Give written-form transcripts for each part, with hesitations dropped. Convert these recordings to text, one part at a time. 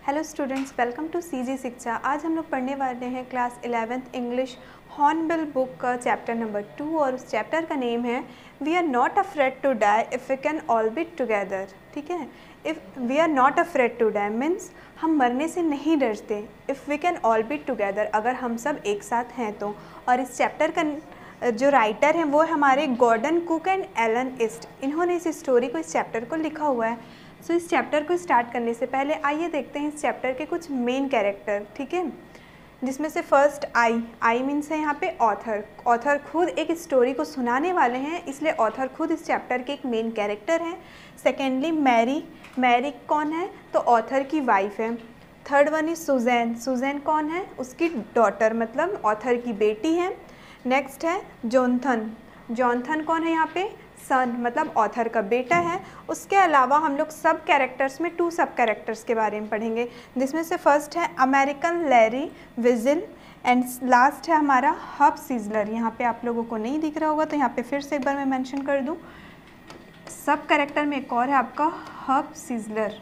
Hello students, welcome to CG Shiksha. आज हम लोग पढ़ने वाले हैं class 11th English Hornbill book का चैप्टर नंबर 2 और उस चैप्टर का नेम है we are not afraid to die if we can all be together. ठीक है, if we are not afraid to die means हम मरने से नहीं डरते। If we can all be together, अगर हम सब एक साथ हैं तो। और इस चैप्टर का जो राइटर हैं वो हमारे Gordon Cook and Alan East, इन्होंने इस स्टोरी को, इस चैप्टर को लिखा हुआ है। सो इस चैप्टर को स्टार्ट करने से पहले आइए देखते हैं इस चैप्टर के कुछ मेन कैरेक्टर। ठीक है, जिसमें से फर्स्ट आई मीन्स है यहाँ पे ऑथर। ऑथर खुद एक स्टोरी को सुनाने वाले हैं, इसलिए ऑथर खुद इस चैप्टर के एक मेन कैरेक्टर हैं। सेकेंडली मैरी, मैरी कौन है तो ऑथर की वाइफ है। Third one is Suzanne, Suzanne कौन है उसकी डॉटर मतलब ऑथर की बेटी है। नेक्स्ट है जॉनथन, जॉनथन कौन है यहाँ पे सन मतलब ऑथर का बेटा है। उसके अलावा हम लोग सब कैरेक्टर्स में 2 सब कैरेक्टर्स के बारे में पढ़ेंगे, जिसमें से फर्स्ट है American Larry vigil and last है हमारा हब सिजलर। यहाँ पे आप लोगों को नहीं दिख रहा होगा तो यहाँ पे फिर से एक बार मैं मेंशन कर दूँ। सब कैरेक्टर में एक और है आपका हब सिजलर।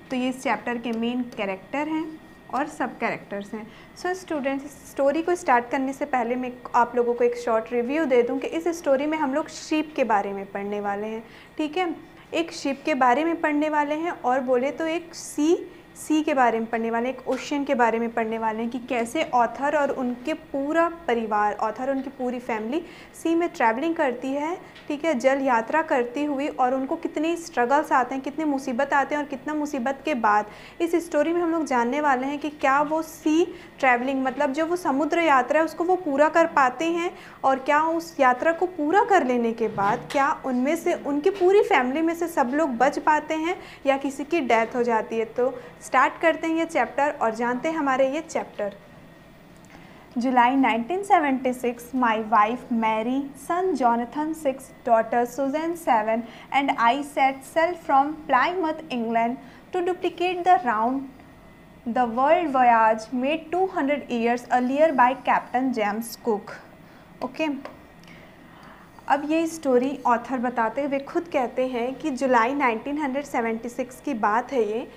तो ये इस चैप्टर के मेन कैरेक्टर हैं और सब कैरेक्टर्स हैं। सो स्टूडेंट्स, स्टोरी को स्टार्ट करने से पहले मैं आप लोगों को एक शॉर्ट रिव्यू दे दूं कि इस स्टोरी में हम लोग शीप के बारे में पढ़ने वाले हैं। ठीक है, एक शीप के बारे में पढ़ने वाले हैं और बोले तो एक सी के बारे में पढ़ने वाले हैं, एक ओशियन के बारे में पढ़ने वाले हैं कि कैसे ऑथर और उनके पूरा परिवार, ऑथर और उनकी पूरी फैमिली सी में ट्रैवलिंग करती है। ठीक है, जल यात्रा करती हुई, और उनको कितने स्ट्रगल्स आते हैं, कितने मुसीबत आते हैं और कितना मुसीबत के बाद इस स्टोरी में हम लोग जानने वाले हैं कि क्या वो सी ट्रैवलिंग मतलब जो वो समुद्र यात्रा है उसको वो पूरा कर पाते हैं, और क्या उस यात्रा को पूरा कर लेने के बाद क्या उनमें से उनकी पूरी फैमिली में से सब लोग बच पाते हैं या किसी की डेथ हो जाती है। तो स्टार्ट करते हैं ये चैप्टर और जानते हैं हमारे ये chapter. July 1976, my wife Mary, son Jonathan 6, daughter Susan 7, and I set sail from Plymouth, England, to duplicate the round-the-world voyage made 200 years earlier by Captain James Cook. Okay. अब ये स्टोरी ऑथर बताते हुए खुद कहते हैं कि जुलाई 1976 की बात है ये,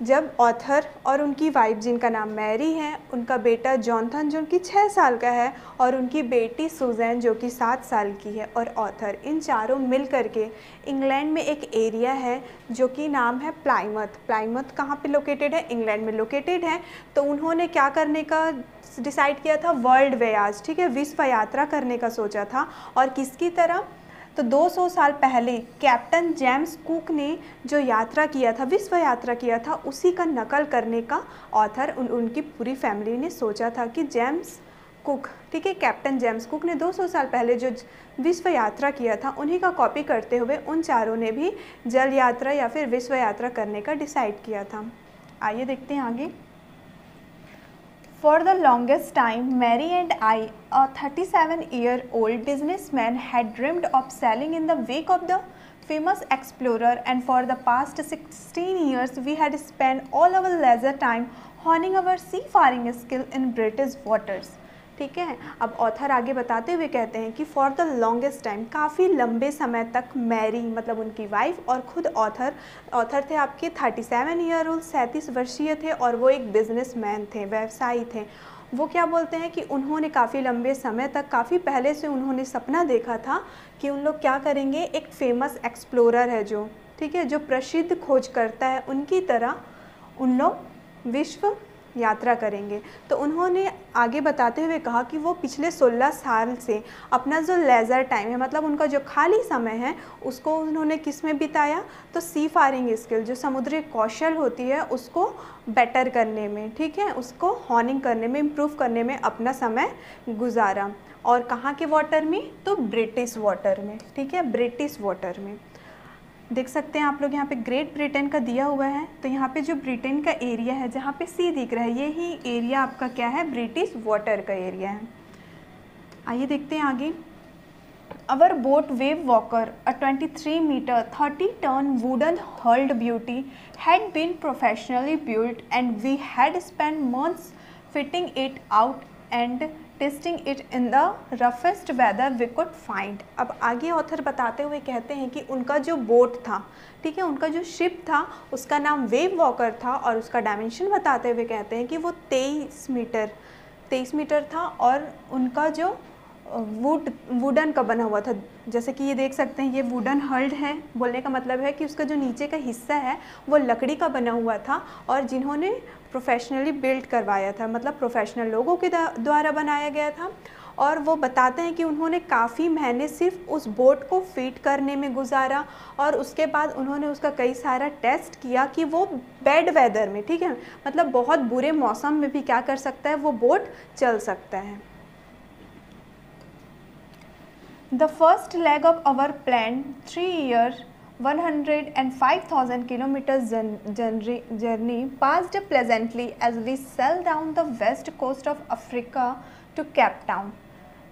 जब ऑथर और उनकी वाइफ जिनका नाम मैरी है, उनका बेटा जॉनथन जो कि 6 साल का है और उनकी बेटी सुजैन जो कि 7 साल की है, और ऑथर, इन चारों मिल करके इंग्लैंड में एक एरिया है जो कि नाम है प्लाईमथ। प्लाईमथ कहाँ पे लोकेटेड है? इंग्लैंड में लोकेटेड है। तो उन्होंने क्या करने का डिसाइड किया था? वर्ल्ड वोयाज, ठीक है, विश्व यात्रा करने का सोचा था। और किसकी तरह? तो 200 साल पहले कैप्टन जेम्स कुक ने जो यात्रा किया था, विश्व यात्रा किया था, उसी का नकल करने का ऑथर उनकी पूरी फैमिली ने सोचा था कि जेम्स कुक, ठीक है, कैप्टन जेम्स कुक ने 200 साल पहले जो विश्व यात्रा किया था उन्हीं का कॉपी करते हुए उन चारों ने भी जल यात्रा या फिर विश्व यात्रा करने का डिसाइड किया था। आइए देखते हैं आगे। For the longest time, Mary and I, a 37-year-old businessman, had dreamed of sailing in the wake of the famous explorer, and for the past 16 years, we had spent all our leisure time honing our seafaring skill in British waters. ठीक है, अब author आगे बताते हुए कहते हैं कि for the longest time, काफ़ी लंबे समय तक मैरी मतलब उनकी वाइफ और खुद ऑथर थे आपके 37 ईयर ओल्ड, 37 वर्षीय थे, और वो एक बिजनेसमैन थे, व्यवसायी थे। वो क्या बोलते हैं कि उन्होंने काफ़ी लंबे समय तक, काफ़ी पहले से उन्होंने सपना देखा था कि उन लोग क्या करेंगे, एक फेमस एक्सप्लोरर है जो, ठीक है, जो प्रसिद्ध खोजकर्ता है, उनकी तरह उन लोग विश्व यात्रा करेंगे। तो उन्होंने आगे बताते हुए कहा कि वो पिछले 16 साल से अपना जो लेज़र टाइम है मतलब उनका जो खाली समय है उसको उन्होंने किस में बिताया? तो सी फारिंग स्किल, जो समुद्री कौशल होती है उसको बेटर करने में, ठीक है, उसको हॉर्निंग करने में, इम्प्रूव करने में अपना समय गुजारा। और कहाँ के वाटर में? तो ब्रिटिश वाटर में, ठीक है, ब्रिटिश वाटर में। देख सकते हैं आप लोग यहाँ पे ग्रेट ब्रिटेन का दिया हुआ है। तो यहाँ पे जो ब्रिटेन का एरिया है जहाँ पे सी दिख रहा है, ये ही एरिया आपका क्या है? ब्रिटिश वाटर का एरिया है। आइए देखते हैं आगे। Our boat Wave Walker, a 23-meter, 30-ton wooden hulled beauty, had been professionally built, and we had spent months fitting it out and testing it in the roughest weather we could find. अब आगे author बताते हुए कहते हैं कि उनका जो boat था, ठीक है, उनका जो शिप था उसका नाम वेव वॉकर था, और उसका डायमेंशन बताते हुए कहते हैं कि वो 23 मीटर था, और उनका जो वुडन का बना हुआ था। जैसे कि ये देख सकते हैं, ये वुडन हल्ड है, बोलने का मतलब है कि उसका जो नीचे का हिस्सा है वो लकड़ी का बना हुआ था, और जिन्होंने प्रोफेशनली बिल्ड करवाया था, मतलब प्रोफेशनल लोगों के द्वारा बनाया गया था। और वो बताते हैं कि उन्होंने काफ़ी महीने सिर्फ उस बोट को फिट करने में गुजारा, और उसके बाद उन्होंने उसका कई सारा टेस्ट किया कि वो बैड वेदर में, ठीक है, मतलब बहुत बुरे मौसम में भी क्या कर सकता है, वो बोट चल सकता है। The first leg of our planned 3-year 105,000 kilometers journey passed pleasantly as we sailed down the west coast of Africa to Cape Town.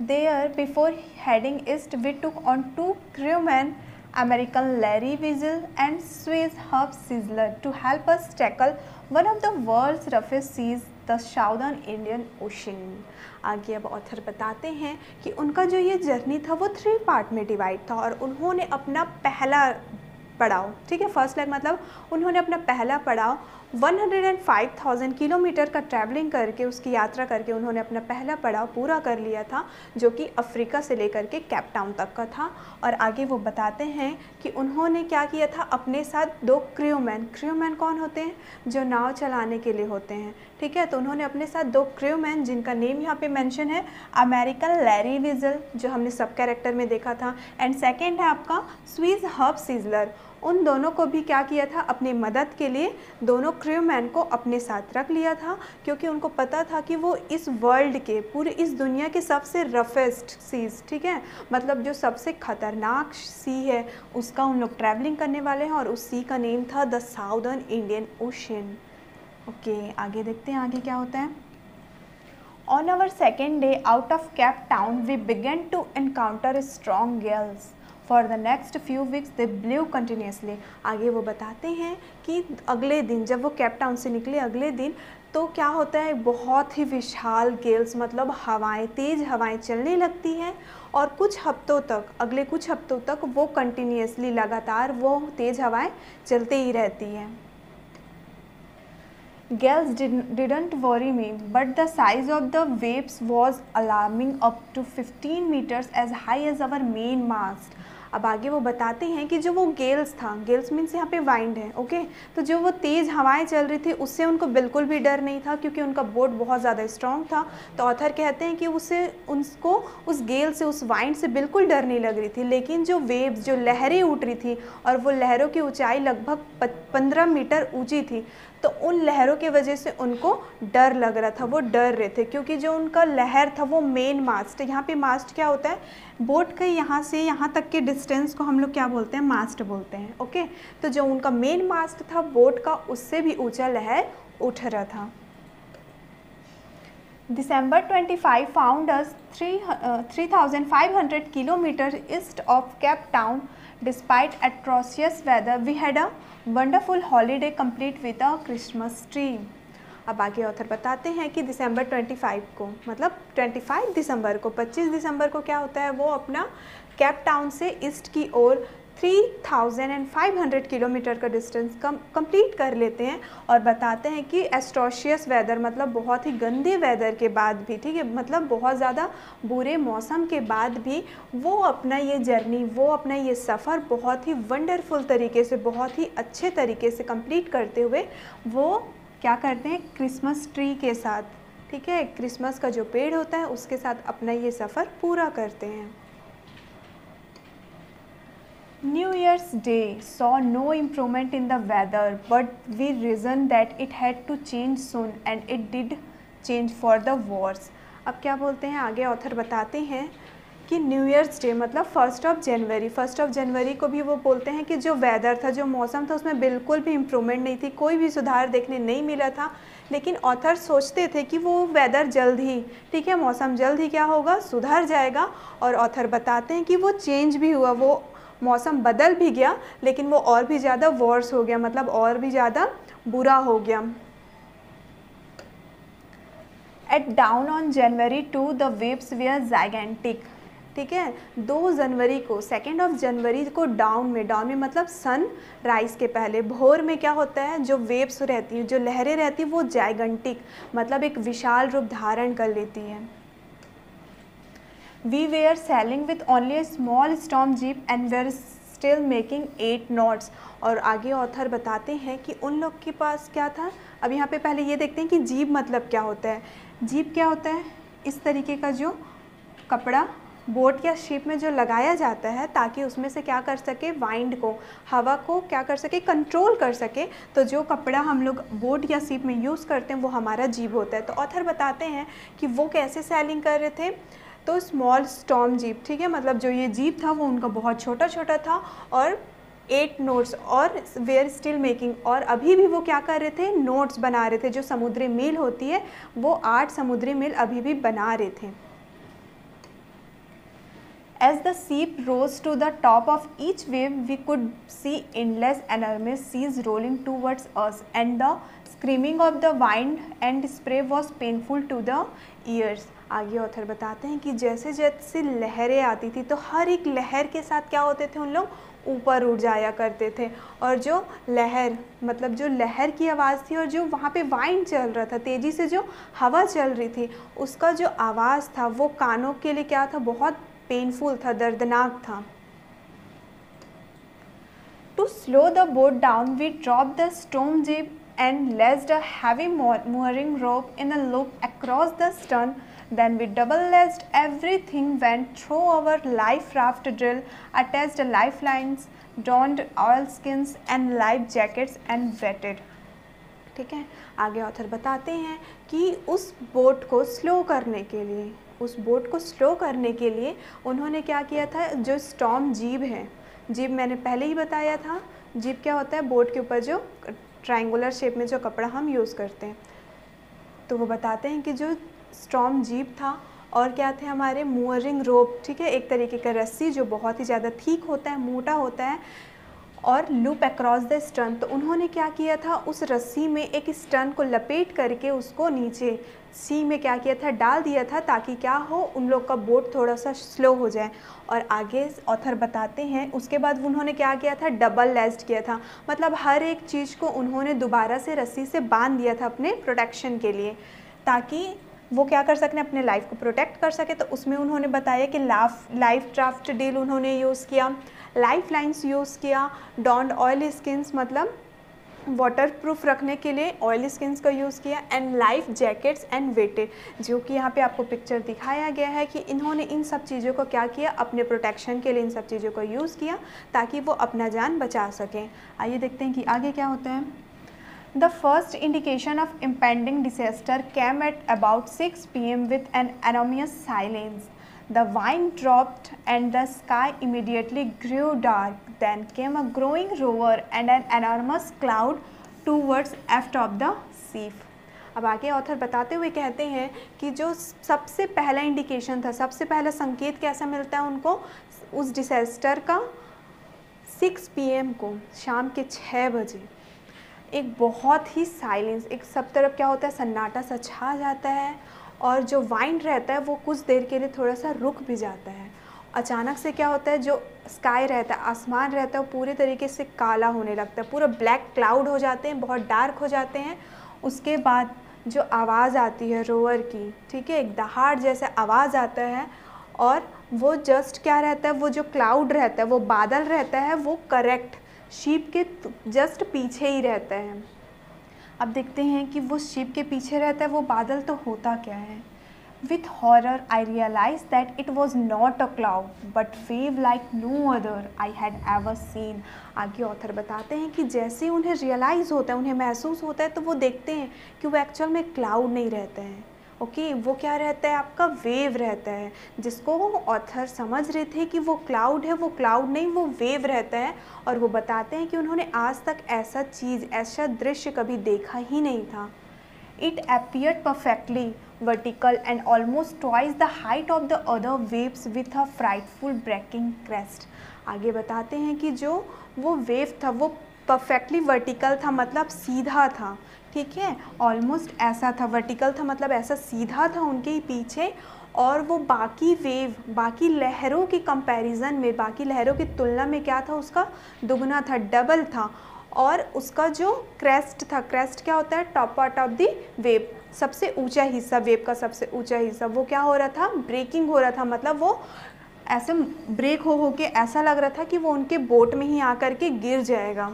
There, before heading east, we took on 2 crewmen, American Larry Weasel and Swiss Herb Sizzler, to help us tackle one of the world's roughest seas, the Southern Indian Ocean. आगे अब author बताते हैं कि उनका जो ये journey था वो 3 पार्ट में डिवाइड था, और उन्होंने अपना पहला पड़ाव, ठीक है, फर्स्ट लेग मतलब उन्होंने अपना पहला पड़ाव 105,000 किलोमीटर का ट्रैवलिंग करके, उसकी यात्रा करके उन्होंने अपना पहला पड़ाव पूरा कर लिया था, जो कि अफ्रीका से लेकर के कैप टाउन तक का था। और आगे वो बताते हैं कि उन्होंने क्या किया था, अपने साथ 2 क्रूमैन कौन होते हैं, जो नाव चलाने के लिए होते हैं, ठीक है, तो उन्होंने अपने साथ 2 क्रूमैन, जिनका नेम यहाँ पे मेंशन है, अमेरिकन लैरी विजल, जो हमने सब कैरेक्टर में देखा था, एंड सेकेंड है आपका स्विस हर्ब सिजलर। उन दोनों को भी क्या किया था, अपनी मदद के लिए दोनों क्रूमैन को अपने साथ रख लिया था, क्योंकि उनको पता था कि वो इस वर्ल्ड के, पूरे इस दुनिया के सबसे रफेस्ट सीज, ठीक है, मतलब जो सबसे ख़तरनाक सी है, उसका उन लोग ट्रैवलिंग करने वाले हैं, और उस सी का नेम था the southern Indian ocean. Okay, आगे देखते हैं आगे क्या होता है। On our second day out of Cape Town we began to encounter strong gales. For the next few weeks they blew continuously. आगे वो बताते हैं कि अगले दिन जब वो कैप टाउन से निकले, अगले दिन तो क्या होता है, बहुत ही विशाल गेल्स, मतलब हवाएं, तेज़ हवाएं चलने लगती हैं, और कुछ हफ्तों तक, अगले कुछ हफ्तों तक वो कंटिन्यूसली लगातार वो तेज़ हवाएं चलते ही रहती हैं। Gales didn't worry me, but the size of the waves was alarming, up to 15 meters as high as our main mast. अब आगे वो बताते हैं कि जो वो गेल्स था, गेल्स मीन्स यहाँ पे वाइंड है, ओके, तो जो वो तेज़ हवाएं चल रही थी उससे उनको बिल्कुल भी डर नहीं था, क्योंकि उनका बोट बहुत ज़्यादा स्ट्रॉन्ग था। तो ऑथर कहते हैं कि उसको उस गेल से, उस वाइंड से बिल्कुल डर नहीं लग रही थी, लेकिन जो वेव्स, जो लहरें उठ रही थी, और वो लहरों की ऊंचाई लगभग 15 मीटर ऊंची थी, तो उन लहरों की वजह से उनको डर लग रहा था, वो डर रहे थे, क्योंकि जो उनका लहर था वो मेन मास्ट, यहाँ पे मास्ट क्या होता है, बोट के यहाँ से यहाँ तक के डिस्टेंस को हम लोग क्या बोलते हैं, मास्ट बोलते हैं, ओके, तो जो उनका मेन मास्ट था बोट का, उससे भी ऊंचा लहर उठ रहा था। December 25 found us 3,500 kilometers east of Cape Town. Despite atrocious weather, we had a wonderful holiday complete with a Christmas tree. अब आगे ऑथर बताते हैं कि दिसंबर 25 को, मतलब 25 दिसंबर को, 25 दिसंबर को क्या होता है, वो अपना कैप टाउन से ईस्ट की ओर 3,500 किलोमीटर का डिस्टेंस कंप्लीट कर लेते हैं, और बताते हैं कि एस्ट्रोशियस वेदर, मतलब बहुत ही गंदे वेदर के बाद भी, ठीक है, मतलब बहुत ज़्यादा बुरे मौसम के बाद भी वो अपना ये जर्नी, वो अपना ये सफ़र बहुत ही वंडरफुल तरीके से, बहुत ही अच्छे तरीके से कंप्लीट करते हुए वो क्या करते हैं, क्रिसमस ट्री के साथ, ठीक है, क्रिसमस का जो पेड़ होता है उसके साथ अपना ये सफ़र पूरा करते हैं। New Year's Day saw no improvement in the weather, but we reasoned that it had to change soon, and it did change for the worse. अब क्या बोलते हैं आगे ऑथर बताते हैं कि न्यू ईयर्स डे मतलब 1 जनवरी को भी वो बोलते हैं कि जो वेदर था, जो मौसम था, उसमें बिल्कुल भी इम्प्रूवमेंट नहीं थी, कोई भी सुधार देखने नहीं मिला था। लेकिन ऑथर सोचते थे कि वो वेदर जल्द ही, ठीक है, मौसम जल्द ही क्या होगा, सुधर जाएगा। और ऑथर बताते हैं कि वो चेंज भी हुआ, वो मौसम बदल भी गया, लेकिन वो और भी ज़्यादा वर्स हो गया, मतलब और भी ज़्यादा बुरा हो गया। At dawn on January 2 the waves were gigantic. ठीक है, 2 जनवरी को, 2 जनवरी को डाउन में मतलब सन राइज के पहले भोर में क्या होता है, जो वेव्स रहती हैं, जो लहरें रहती हैं, वो जाइगेंटिक मतलब एक विशाल रूप धारण कर लेती हैं। We were sailing with only a small storm jib and were still making 8 knots. और आगे ऑथर बताते हैं कि उन लोग के पास क्या था। अब यहाँ पे पहले ये देखते हैं कि जीप मतलब क्या होता है। जीप क्या होता है, इस तरीके का जो कपड़ा बोट या शिप में जो लगाया जाता है ताकि उसमें से क्या कर सके, वाइंड को, हवा को क्या कर सके, कंट्रोल कर सके। तो जो कपड़ा हम लोग बोट या शिप में यूज़ करते हैं वो हमारा जीप होता है। तो ऑथर बताते हैं कि वो कैसे सैलिंग कर रहे थे। तो स्मॉल स्टॉर्म जीप, ठीक है, मतलब जो ये जीप था वो उनका बहुत छोटा छोटा था और 8 नोट्स और वेयर स्टिल मेकिंग, और अभी भी वो क्या कर रहे थे, नोट्स बना रहे थे। जो समुद्री मील होती है वो 8 समुद्री मील अभी भी बना रहे थे। As the ship rose to the top of each wave, we could see endless enormous seas rolling towards us, and the screaming of the wind and spray was painful to the ears. आगे author बताते हैं कि जैसे जैसे लहरें आती थी तो हर एक लहर के साथ क्या होते थे, उन लोग ऊपर उड़ जाया करते थे। और जो लहर मतलब जो लहर की आवाज़ थी और जो वहाँ पे वाइंड चल रहा था, तेज़ी से जो हवा चल रही थी, उसका जो आवाज़ था वो कानों के लिए क्या था, बहुत पेनफुल था, दर्दनाक था। To slow the boat down we dropped the storm jib and lashed a heavy mooring rope in a loop across the stern. Then we double-lashed everything, went through our life raft drill, attached lifelines, donned oilskins and life jackets and wetted. ठीक है, आगे author बताते हैं कि उस boat को slow करने के लिए उन्होंने क्या किया था, जो स्टॉर्म जीप है, जीप मैंने पहले ही बताया था, जीप क्या होता है, बोट के ऊपर जो ट्रायंगुलर शेप में जो कपड़ा हम यूज़ करते हैं। तो वो बताते हैं कि जो स्टॉर्म जीप था और क्या थे हमारे मूअरिंग रोप, ठीक है, एक तरीके का रस्सी जो बहुत ही ज़्यादा थिक होता है, मोटा होता है, और लूप अक्रॉस द स्टर्न। तो उन्होंने क्या किया था, उस रस्सी में एक स्टर्न को लपेट करके उसको नीचे सी में क्या किया था, डाल दिया था, ताकि क्या हो, उन लोग का बोट थोड़ा सा स्लो हो जाए। और आगे ऑथर बताते हैं उसके बाद उन्होंने क्या किया था, डबल लेस्ड किया था, मतलब हर एक चीज़ को उन्होंने दोबारा से रस्सी से बांध दिया था अपने प्रोटेक्शन के लिए, ताकि वो क्या कर सकें, अपने लाइफ को प्रोटेक्ट कर सके। तो उसमें उन्होंने बताया कि लाइफ ड्राफ्ट डील उन्होंने यूज़ किया, लाइफ लाइन्स यूज़ किया, डॉन्ड ऑयल स्किन्स मतलब वाटर प्रूफ रखने के लिए ऑयल स्किन्स का यूज़ किया, and life jackets and weighted, जो कि यहाँ पे आपको पिक्चर दिखाया गया है कि इन्होंने इन सब चीज़ों को क्या किया, अपने प्रोटेक्शन के लिए इन सब चीज़ों को यूज़ किया ताकि वो अपना जान बचा सकें। आइए देखते हैं कि आगे क्या होता है। The first indication of impending disaster came at about 6 p.m. with an enormous silence. The wind dropped and the sky immediately grew dark. Then came a growing roar and an enormous cloud towards aft of the ship. अब आगे author बताते हुए कहते हैं कि जो सबसे पहला इंडिकेशन था, सबसे पहला संकेत कैसा मिलता है उनको उस डिसास्टर का, 6 PM को, शाम के 6 बजे एक बहुत ही साइलेंस, एक सब तरफ क्या होता है, सन्नाटा सा छा जाता है, और जो वाइंड रहता है वो कुछ देर के लिए थोड़ा सा रुक भी जाता है। अचानक से क्या होता है, जो स्काई रहता है, आसमान रहता है, वो पूरे तरीके से काला होने लगता है, पूरा ब्लैक क्लाउड हो जाते हैं, बहुत डार्क हो जाते हैं। उसके बाद जो आवाज़ आती है रोअर की, ठीक है, एक दहाड़ जैसा आवाज़ आता है, और वो जस्ट क्या रहता है, वो जो क्लाउड रहता है, वो बादल रहता है, वो करेक्ट शिप के जस्ट पीछे ही रहता है। अब देखते हैं कि वो शिप के पीछे रहता है, वो बादल तो होता क्या है। With horror I realise that it was not a cloud but wave like no other I had ever seen. आगे ऑथर बताते हैं कि जैसे उन्हें रियलाइज़ होता है, उन्हें महसूस होता है, तो वो देखते हैं कि वो एक्चुअल में क्लाउड नहीं रहता है, ओके, वो क्या रहता है, आपका वेव रहता है, जिसको ऑथर समझ रहे थे कि वो क्लाउड है, वो क्लाउड नहीं, वो वेव रहता है। और वो बताते हैं कि उन्होंने आज तक ऐसा चीज़, ऐसा दृश्य कभी देखा ही नहीं था। It appeared perfectly vertical and almost twice the height of the other waves with a frightful breaking crest. आगे बताते हैं कि जो वो वेव था वो परफेक्टली वर्टिकल था, मतलब सीधा था, ठीक है, ऑलमोस्ट ऐसा था, वर्टिकल था मतलब ऐसा सीधा था उनके ही पीछे, और वो बाकी वेव, बाकी लहरों के कंपैरिजन में, बाकी लहरों की तुलना में क्या था, उसका दुगना था, डबल था। और उसका जो क्रेस्ट था, क्रेस्ट क्या होता है, top part of the wave, सबसे ऊंचा हिस्सा, वेव का सबसे ऊंचा हिस्सा, वो क्या हो रहा था, ब्रेकिंग हो रहा था, मतलब वो ऐसे ब्रेक हो के ऐसा लग रहा था कि वो उनके बोट में ही आकर के गिर जाएगा।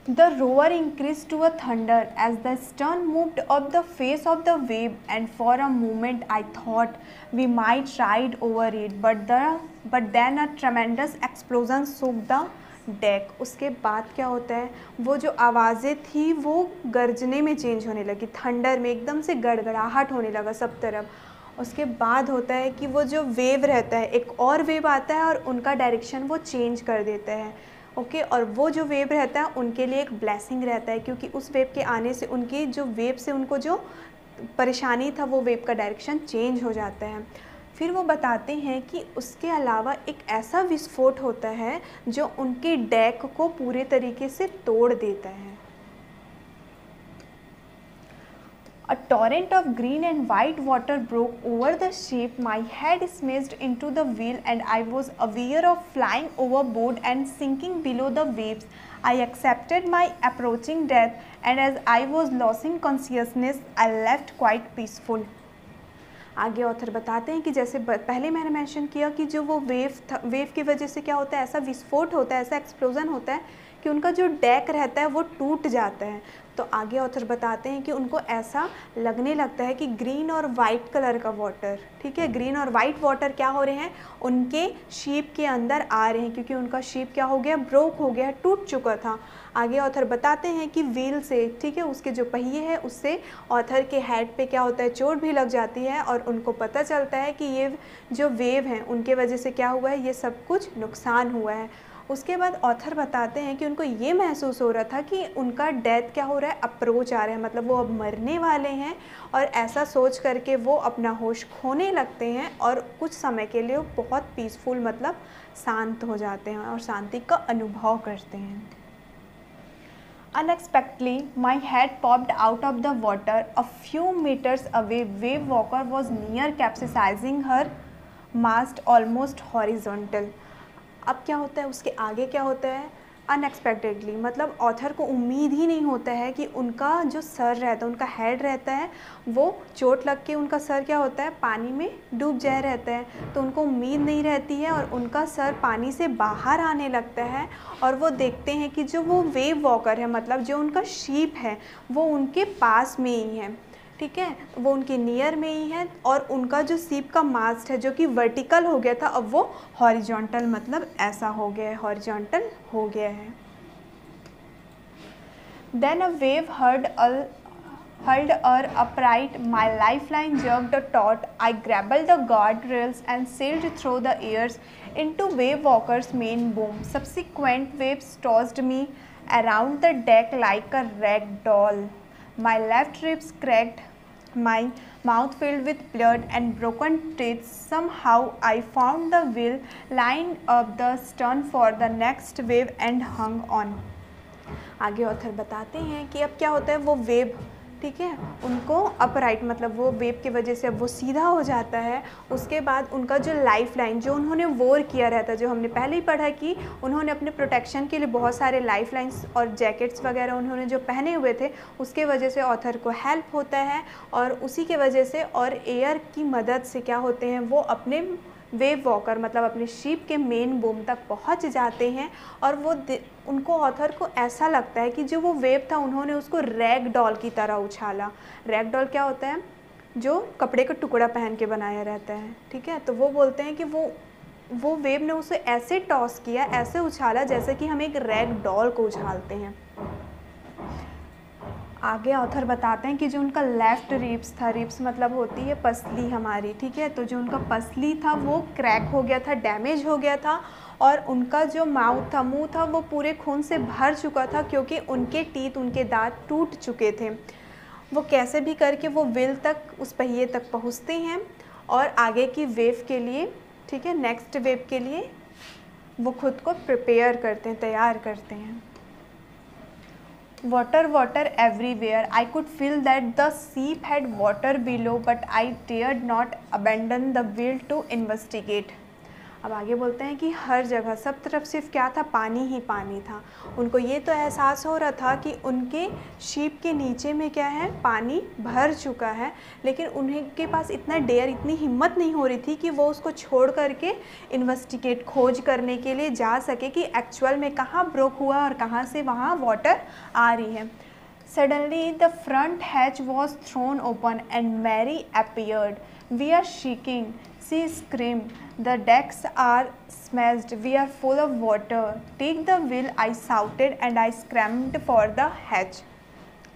The roar increased to a thunder as the stern moved up the face of the wave, and for a moment I thought we might ride over it, but then a tremendous explosion shook the deck. उसके बाद क्या होता है, वो जो आवाज़ें थी वो गर्जने में चेंज होने लगी, थंडर में, एकदम से गड़गड़ाहट होने लगा सब तरफ। उसके बाद होता है कि वो जो वेव रहता है, एक और वेव आता है और उनका डायरेक्शन वो चेंज कर देता है, ओके। और वो जो वेव रहता है उनके लिए एक ब्लेसिंग रहता है, क्योंकि उस वेव के आने से उनकी जो वेव से उनको जो परेशानी था वो वेव का डायरेक्शन चेंज हो जाता है। फिर वो बताते हैं कि उसके अलावा एक ऐसा विस्फोट होता है जो उनके डेक को पूरे तरीके से तोड़ देता है। A torrent of green and white water broke over the ship. My head smashed into the wheel and I was aware of flying overboard and sinking below the waves. I accepted my approaching death, and as I was losing consciousness, I left quite peaceful. आगे author बताते हैं कि जैसे पहले मैंने mention किया कि जो वो वेव की वजह से क्या होता है, ऐसा विस्फोट होता है, ऐसा एक्सप्लोजन होता है कि उनका जो डेक रहता है वो टूट जाता है। तो आगे ऑथर बताते हैं कि उनको ऐसा लगने लगता है कि ग्रीन और वाइट कलर का वाटर, ठीक है, ग्रीन और वाइट वाटर क्या हो रहे हैं, उनके शीप के अंदर आ रहे हैं, क्योंकि उनका शीप क्या हो गया, ब्रोक हो गया, टूट चुका था। आगे ऑथर बताते हैं कि व्हील से, ठीक है, उसके जो पहिए हैं उससे ऑथर के हेड पे क्या होता है, चोट भी लग जाती है, और उनको पता चलता है कि ये जो वेव हैं उनके वजह से क्या हुआ है, ये सब कुछ नुकसान हुआ है। उसके बाद ऑथर बताते हैं कि उनको ये महसूस हो रहा था कि उनका डेथ क्या हो रहा है, अप्रोच आ रहा है, मतलब वो अब मरने वाले हैं, और ऐसा सोच करके वो अपना होश खोने लगते हैं और कुछ समय के लिए वो बहुत पीसफुल, मतलब शांत हो जाते हैं और शांति का अनुभव करते हैं। Unexpectedly, my head popped out of the water. A few meters away, wave walker was near capsizing her mast almost horizontal. अब क्या होता है, उसके आगे क्या होता है, अनएक्सपेक्टेडली, मतलब ऑथर को उम्मीद ही नहीं होता है कि उनका जो सर रहता है, उनका हेड रहता है, वो चोट लग के उनका सर क्या होता है, पानी में डूब जाए रहता है। तो उनको उम्मीद नहीं रहती है और उनका सर पानी से बाहर आने लगता है, और वो देखते हैं कि जो वो वेव वॉकर है, मतलब जो उनका शीप है, वो उनके पास में ही है, ठीक है, वो उनके नियर में ही है, और उनका जो सीप का मास्ट है जो कि वर्टिकल हो गया था, अब वो हॉरिजॉन्टल, मतलब ऐसा हो गया है, हॉरिजॉन्टल हो गया है। Then a wave hurled her upright. My lifeline jerked taut. I grabbed the guardrails and sailed through the airs into wave walker's main boom. Subsequent waves tossed me around the deck like a rag doll. My left ribs cracked, my mouth filled with blood and broken teeth. Somehow I found the wheel, lined up the stern for the next wave and hung on. आगे author बताते हैं कि अब क्या होता है, वो wave, ठीक है, उनको अपराइट, मतलब वो वेव की वजह से अब वो सीधा हो जाता है। उसके बाद उनका जो लाइफ लाइन, जो उन्होंने वोर किया रहता है, जो हमने पहले ही पढ़ा कि उन्होंने अपने प्रोटेक्शन के लिए बहुत सारे लाइफ लाइन्स और जैकेट्स वगैरह उन्होंने जो पहने हुए थे, उसके वजह से ऑथर को हेल्प होता है, और उसी के वजह से और एयर की मदद से क्या होते हैं, वो अपने वेव वॉकर, मतलब अपने शिप के मेन बूम तक पहुंच जाते हैं। और वो उनको ऑथर को ऐसा लगता है कि जो वो वेव था, उन्होंने उसको रैग डॉल की तरह उछाला। रैग डॉल क्या होता है, जो कपड़े का टुकड़ा पहन के बनाया रहता है, ठीक है। तो वो बोलते हैं कि वो वेव ने उसे ऐसे टॉस किया, ऐसे उछाला, जैसे कि हम एक रैग डॉल को उछालते हैं। आगे ऑथर बताते हैं कि जो उनका लेफ़्ट रिब्स था, रिब्स मतलब होती है पसली हमारी, ठीक है, तो जो उनका पसली था वो क्रैक हो गया था, डैमेज हो गया था, और उनका जो माउथ था, मुंह था, वो पूरे खून से भर चुका था, क्योंकि उनके टीथ, उनके दांत टूट चुके थे। वो कैसे भी करके वो व्हील तक, उस पहिए तक पहुँचते हैं और आगे की वेव के लिए, ठीक है, नेक्स्ट वेव के लिए वो खुद को प्रिपेयर करते हैं, तैयार करते हैं। Water, water everywhere. I could feel that the ship had water below, but I dared not abandon the wheel to investigate. अब आगे बोलते हैं कि हर जगह सब तरफ सिर्फ क्या था, पानी ही पानी था। उनको ये तो एहसास हो रहा था कि उनके शिप के नीचे में क्या है, पानी भर चुका है, लेकिन उनके पास इतना डेयर, इतनी हिम्मत नहीं हो रही थी कि वो उसको छोड़ करके इन्वेस्टिगेट, खोज करने के लिए जा सके कि एक्चुअल में कहाँ ब्रोक हुआ और कहाँ से वहाँ वाटर आ रही है। Suddenly the front hatch was thrown open and Mary appeared. We are shaking, she screamed. The decks are smashed. We are full of water. Take the wheel, I shouted and I screamed for the hatch.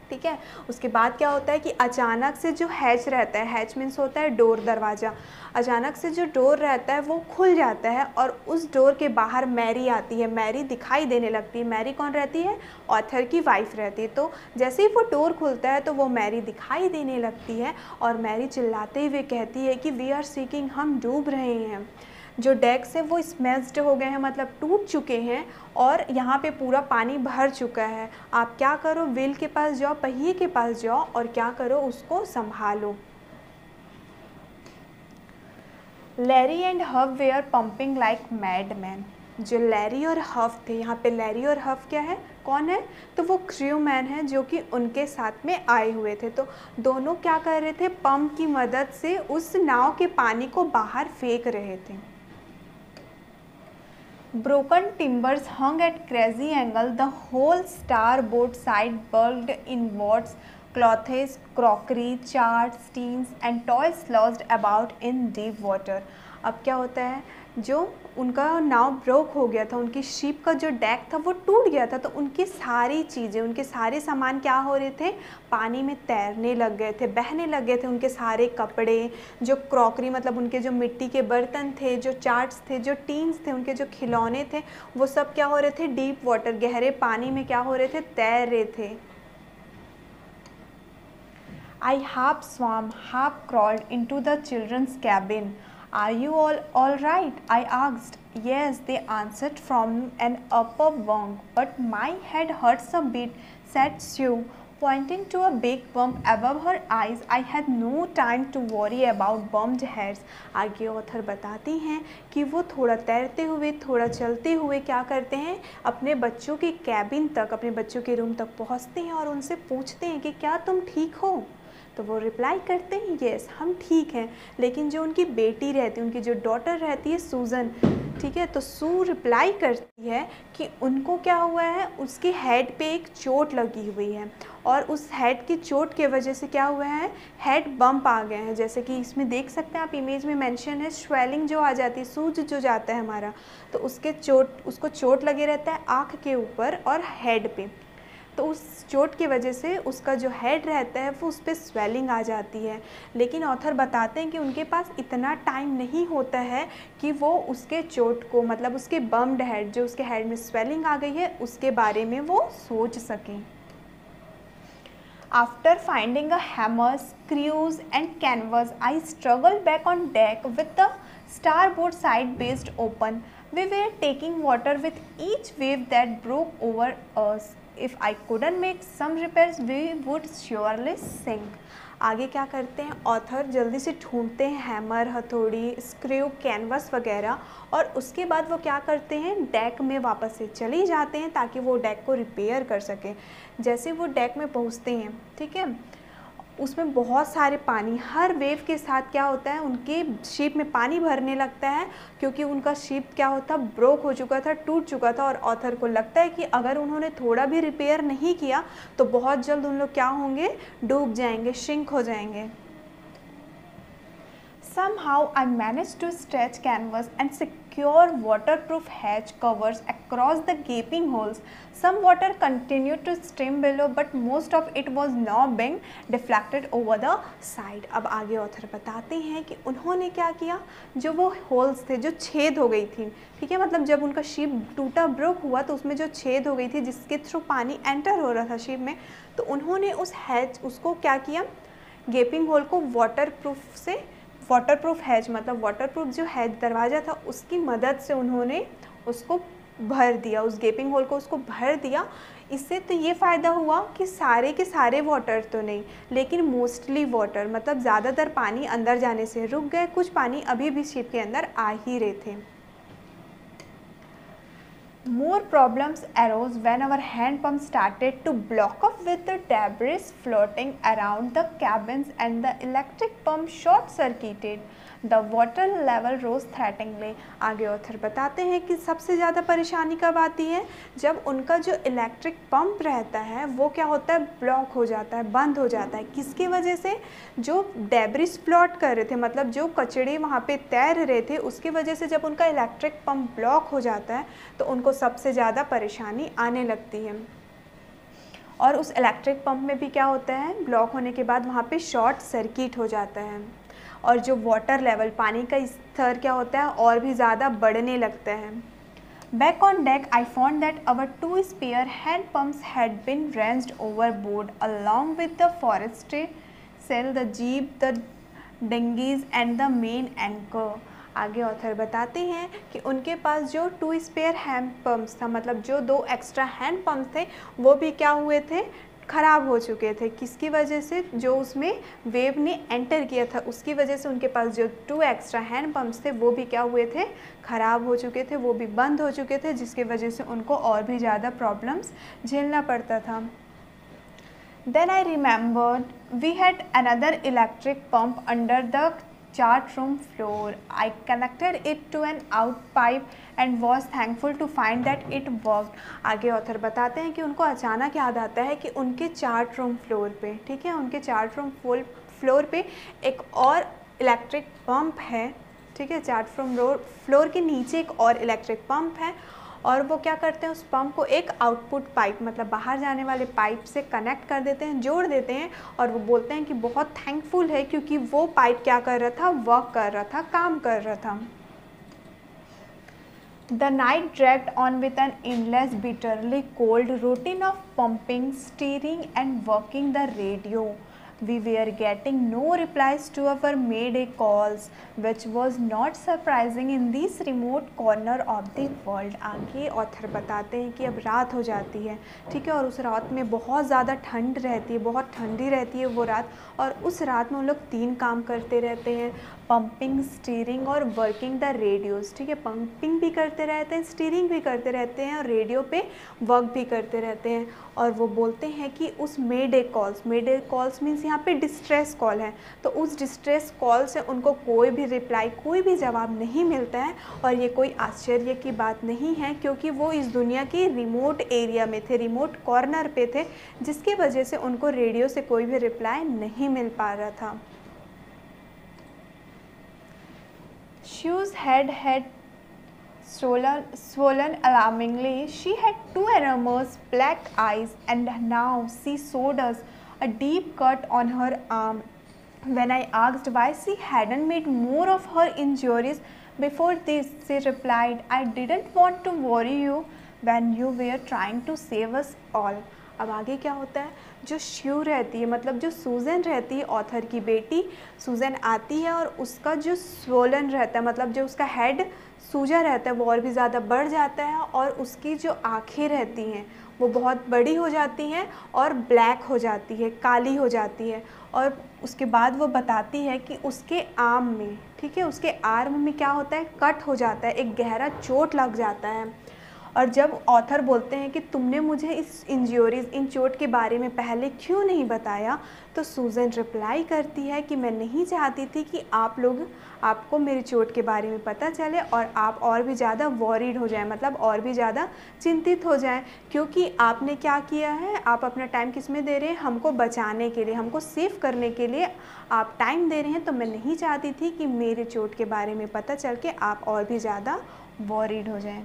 ठीक है, उसके बाद क्या होता है कि अचानक से जो हैच रहता है, हैच मीन्स होता है डोर, दरवाज़ा, अचानक से जो डोर रहता है वो खुल जाता है और उस डोर के बाहर मैरी आती है। मैरी दिखाई देने लगती है। मैरी कौन रहती है? ऑथर की वाइफ रहती है। तो जैसे ही वो डोर खुलता है तो वो मैरी दिखाई देने लगती है और मैरी चिल्लाते हुए कहती है कि वी आर सीकिंग, हम डूब रहे हैं। जो डेक्स है वो स्मैश्ड हो गए हैं, मतलब टूट चुके हैं और यहाँ पे पूरा पानी भर चुका है। आप क्या करो, व्हील के पास जाओ, पहिए के पास जाओ और क्या करो, उसको संभालो। Larry and Huff were pumping like madman. जो लैरी और हफ थे, यहाँ पे लैरी और हफ क्या है, कौन है? तो वो क्रू मैन है जो कि उनके साथ में आए हुए थे। तो दोनों क्या कर रहे थे, पंप की मदद से उस नाव के पानी को बाहर फेंक रहे थे। Broken timbers hung at crazy angle. The whole starboard side bulged inwards. Clothes, crockery, charts, tins and toys lodged about in deep water. अब क्या होता है, जो उनका नाव ब्रोक हो गया था, उनकी शिप का जो डेक था वो टूट गया था, तो उनकी सारी चीज़ें, उनके सारे सामान क्या हो रहे थे, पानी में तैरने लग गए थे, बहने लग गए थे। उनके सारे कपड़े, जो क्रॉकरी मतलब उनके जो मिट्टी के बर्तन थे, जो चार्ट्स थे, जो टीन्स थे, उनके जो खिलौने थे, वो सब क्या हो रहे थे, डीप वाटर, गहरे पानी में क्या हो रहे थे, तैर रहे थे। I half swam, half crawled into the children's cabin. Are you all right? I asked. Yes, they answered from an upper bunk, but my head hurts a bit, said Sue, pointing to a big bump above her eyes. I had no time to worry about bumped heads. आगे author बताती हैं कि वो थोड़ा तैरते हुए, थोड़ा चलते हुए क्या करते हैं, अपने बच्चों के कैबिन तक, अपने बच्चों के रूम तक पहुंचते हैं और उनसे पूछते हैं कि क्या तुम ठीक हो? तो वो रिप्लाई करते हैं येस, हम ठीक हैं। लेकिन जो उनकी बेटी रहती है, उनकी जो डॉटर रहती है सूजन, ठीक है, तो सू रिप्लाई करती है कि उनको क्या हुआ है, उसके हेड पे एक चोट लगी हुई है और उस हेड की चोट के वजह से क्या हुआ है, हेड बम्प आ गए हैं। जैसे कि इसमें देख सकते हैं आप, इमेज में मेंशन है, स्वेलिंग जो आ जाती है, सूज जो जाता है हमारा, तो उसको चोट लगे रहता है आँख के ऊपर और हेड पे। तो उस चोट की वजह से उसका जो हेड रहता है वो उस पर स्वेलिंग आ जाती है। लेकिन ऑथर बताते हैं कि उनके पास इतना टाइम नहीं होता है कि वो उसके चोट को, मतलब उसके बम्ड हेड, जो उसके हेड में स्वेलिंग आ गई है, उसके बारे में वो सोच सकें। After finding a hammer, screws and canvas, I struggled back on deck with the starboard side based open. We were taking water with each wave that broke over us. If I couldn't make some repairs, we would surely sink. आगे क्या करते हैं author, जल्दी से ढूंढते हैं hammer, हथौड़ी, screw, canvas वगैरह, और उसके बाद वो क्या करते हैं, डेक में वापस से चले जाते हैं ताकि वो डेक को रिपेयर कर सकें। जैसे वो डेक में पहुंचते हैं, ठीक है, उसमें बहुत सारे पानी, हर वेव के साथ क्या होता है, उनके शिप में पानी भरने लगता है, क्योंकि उनका शिप क्या होता, ब्रोक हो चुका था, टूट चुका था, और ऑथर को लगता है कि अगर उन्होंने थोड़ा भी रिपेयर नहीं किया तो बहुत जल्द उन लोग क्या होंगे, डूब जाएंगे, श्रिंक हो जाएंगे। Somehow I managed to stretch canvas and secure waterproof hatch covers across the gaping holes. Some water continued to stream below, but most of it was now being deflected over the side. अब आगे author बताते हैं कि उन्होंने क्या किया, जो वो होल्स थे, जो छेद हो गई थी, ठीक है, मतलब जब उनका शिप टूटा, ब्रोक हुआ, तो उसमें जो छेद हो गई थी जिसके थ्रू पानी एंटर हो रहा था शिप में, तो उन्होंने उस हैच, उसको क्या किया, गेपिंग होल को वाटरप्रूफ हैच, मतलब वाटरप्रूफ जो हैच दरवाज़ा था, उसकी मदद से उन्होंने उसको भर दिया, उस गेपिंग होल को उसको भर दिया। इससे तो ये फ़ायदा हुआ कि सारे के सारे वाटर तो नहीं, लेकिन मोस्टली वाटर, मतलब ज़्यादातर पानी अंदर जाने से रुक गए, कुछ पानी अभी भी शिप के अंदर आ ही रहे थे। More problems arose when our hand pump started to block up with the debris floating around the cabins and the electric pump short circuited. The water level rose threateningly. आगे ऑथर बताते हैं कि सबसे ज़्यादा परेशानी कब आती है, जब उनका जो इलेक्ट्रिक पंप रहता है वो क्या होता है, ब्लॉक हो जाता है, बंद हो जाता है। किसकी वजह से, जो डेब्रिस फ्लोट कर रहे थे, मतलब जो कचड़े वहाँ पे तैर रहे थे, उसकी वजह से जब उनका इलेक्ट्रिक पंप ब्लॉक हो जाता है तो उनको सबसे ज़्यादा परेशानी आने लगती है। और उस इलेक्ट्रिक पंप में भी क्या होता है, ब्लॉक होने के बाद वहाँ पे शॉर्ट सर्किट हो जाता है और जो वाटर लेवल, पानी का स्तर क्या होता है, और भी ज़्यादा बढ़ने लगता है। Back on deck, I found that our 2 spare hand pumps had been wrenched overboard along with the forestry sail, the jeep, the dinghies and the main anchor. आगे ऑथर बताते हैं कि उनके पास जो 2 स्पेयर हैंड पम्प्स था, मतलब जो 2 extra hand pumps थे, वो भी क्या हुए थे, ख़राब हो चुके थे। किसकी वजह से, जो उसमें वेव ने एंटर किया था उसकी वजह से उनके पास जो 2 एक्स्ट्रा हैंड पम्प्स थे वो भी क्या हुए थे, ख़राब हो चुके थे, वो भी बंद हो चुके थे, जिसकी वजह से उनको और भी ज़्यादा प्रॉब्लम्स झेलना पड़ता था। Then I remembered we had another electric pump under the chart room floor. I connected it to an out pipe and was thankful to find that it worked. आगे ऑथर बताते हैं कि उनको अचानक याद आता है कि उनके चार्ट रूम फ्लोर पे, ठीक है, उनके चार्ट रूम फ्लोर पे एक और इलेक्ट्रिक पंप है, ठीक है, चार्ट रूम फ्लोर के नीचे एक और इलेक्ट्रिक पंप है और वो क्या करते हैं, उस पंप को एक आउटपुट पाइप, मतलब बाहर जाने वाले पाइप से कनेक्ट कर देते हैं, जोड़ देते हैं। और वो बोलते हैं कि बहुत थैंकफुल है क्योंकि वो पाइप क्या कर रहा था, वर्क कर रहा था, काम कर रहा था। The night dragged on with an endless, bitterly cold routine of pumping, steering and working the radio. We were getting no replies to our mayday calls, which was not surprising in this remote corner of the world. आगे author बताते हैं कि अब रात हो जाती है, ठीक है, और उस रात में बहुत ज़्यादा ठंड रहती है, बहुत ठंडी रहती है वो रात। और उस रात में उन लोग 3 काम करते रहते हैं, पंपिंग, स्टीयरिंग और वर्किंग द रेडियोज़, ठीक है, पंपिंग भी करते रहते हैं, स्टीयरिंग भी करते रहते हैं और रेडियो पे वर्क भी करते रहते हैं। और वो बोलते हैं कि उस मेडे कॉल्स मीन्स यहाँ पे डिस्ट्रेस कॉल है, तो उस डिस्ट्रेस कॉल से उनको कोई भी रिप्लाई, कोई भी जवाब नहीं मिलता है। और ये कोई आश्चर्य की बात नहीं है क्योंकि वो इस दुनिया के रिमोट एरिया में थे, रिमोट कॉर्नर पे थे, जिसकी वजह से उनको रेडियो से कोई भी रिप्लाई नहीं मिल पा रहा था। Shu's head had swollen alarmingly. She had 2 enormous black eyes and now she showed us a deep cut on her arm. When I asked why she hadn't made more of her injuries before this, she replied, I didn't want to worry you when you were trying to save us all. अब आगे क्या होता है, जो श्यू रहती है, मतलब जो सूजन रहती है, ऑथर की बेटी सूजन आती है और उसका जो स्वोलन रहता है, मतलब जो उसका हेड सूजा रहता है वो और भी ज़्यादा बढ़ जाता है और उसकी जो आँखें रहती हैं वो बहुत बड़ी हो जाती हैं और ब्लैक हो जाती है, काली हो जाती है। और उसके बाद वो बताती है कि उसके आर्म में, ठीक है, उसके आर्म में क्या होता है, कट हो जाता है, एक गहरा चोट लग जाता है। और जब ऑथर बोलते हैं कि तुमने मुझे इन चोट के बारे में पहले क्यों नहीं बताया, तो सूजन रिप्लाई करती है कि मैं नहीं चाहती थी कि आपको मेरी चोट के बारे में पता चले और आप और भी ज़्यादा वॉरीड हो जाएं, मतलब और भी ज़्यादा चिंतित हो जाएं, क्योंकि आपने क्या किया है, आप अपना टाइम किस में दे रहे हैं, हमको बचाने के लिए, हमको सेव करने के लिए आप टाइम दे रहे हैं। तो मैं नहीं चाहती थी कि मेरी चोट के बारे में पता चल के आप और भी ज़्यादा वॉरीड हो जाएं।